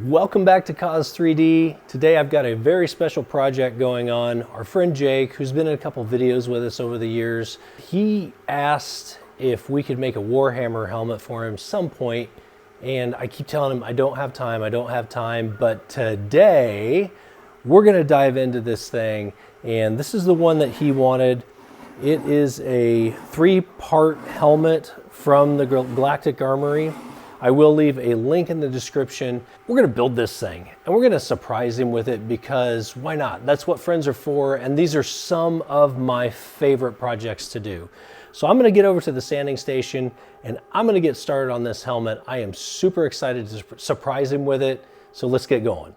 Welcome back to Cause 3D. Today I've got a very special project going on. Our friend Jake, who's been in a couple videos with us over the years, he asked if we could make a Warhammer helmet for him some point, and I keep telling him I don't have time, but today we're gonna dive into this thing, and this is the one that he wanted. It is a 3-part helmet from the Galactic Armory. I will leave a link in the description. We're gonna build this thing and we're gonna surprise him with it because why not? That's what friends are for, and these are some of my favorite projects to do. So I'm gonna get over to the sanding station and I'm gonna get started on this helmet. I am super excited to surprise him with it, so let's get going.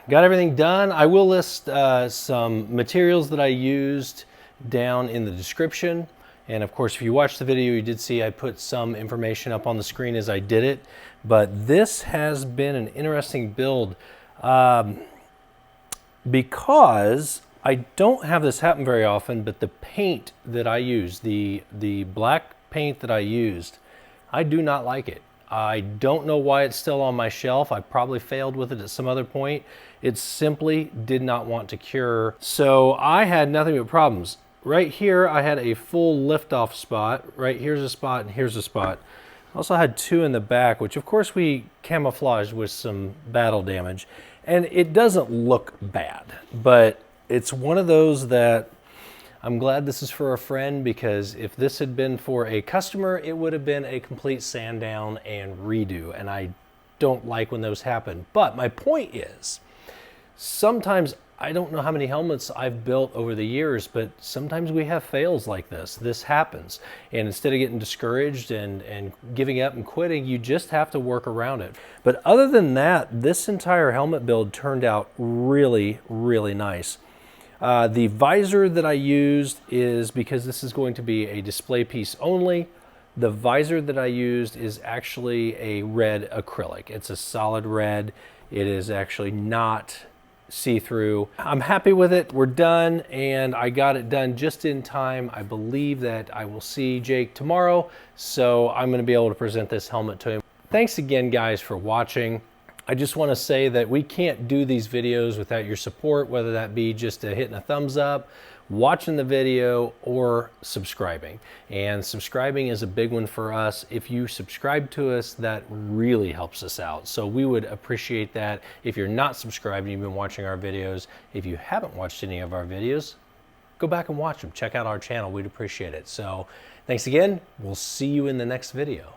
Got everything done. I will list some materials that I used down in the description. And of course, if you watched the video, you did see I put some information up on the screen as I did it. But this has been an interesting build because I don't have this happen very often, but the paint that I used, the black paint that I used, I do not like it. I don't know why it's still on my shelf. I probably failed with it at some other point. It simply did not want to cure. So I had nothing but problems. Right here, I had a full lift-off spot. Right here's a spot and here's a spot. I also had two in the back, which of course we camouflaged with some battle damage. And it doesn't look bad, but it's one of those that I'm glad this is for a friend, because if this had been for a customer, it would have been a complete sand down and redo. And I don't like when those happen. But my point is, sometimes I don't know how many helmets I've built over the years, but sometimes we have fails like this. This happens. And instead of getting discouraged and giving up and quitting, you just have to work around it. But other than that, this entire helmet build turned out really, really nice. The visor that I used is, because this is going to be a display piece only, the visor that I used is actually a red acrylic. It's a solid red. It is actually not see-through. I'm happy with it. We're done, and I got it done just in time. I believe that I will see Jake tomorrow, so I'm going to be able to present this helmet to him. Thanks again, guys, for watching. I just want to say that we can't do these videos without your support, whether that be just hitting a thumbs up, watching the video, or subscribing. And subscribing is a big one for us. If you subscribe to us, that really helps us out. So we would appreciate that. If you're not subscribed and you've been watching our videos, if you haven't watched any of our videos, go back and watch them. Check out our channel. We'd appreciate it. So thanks again. We'll see you in the next video.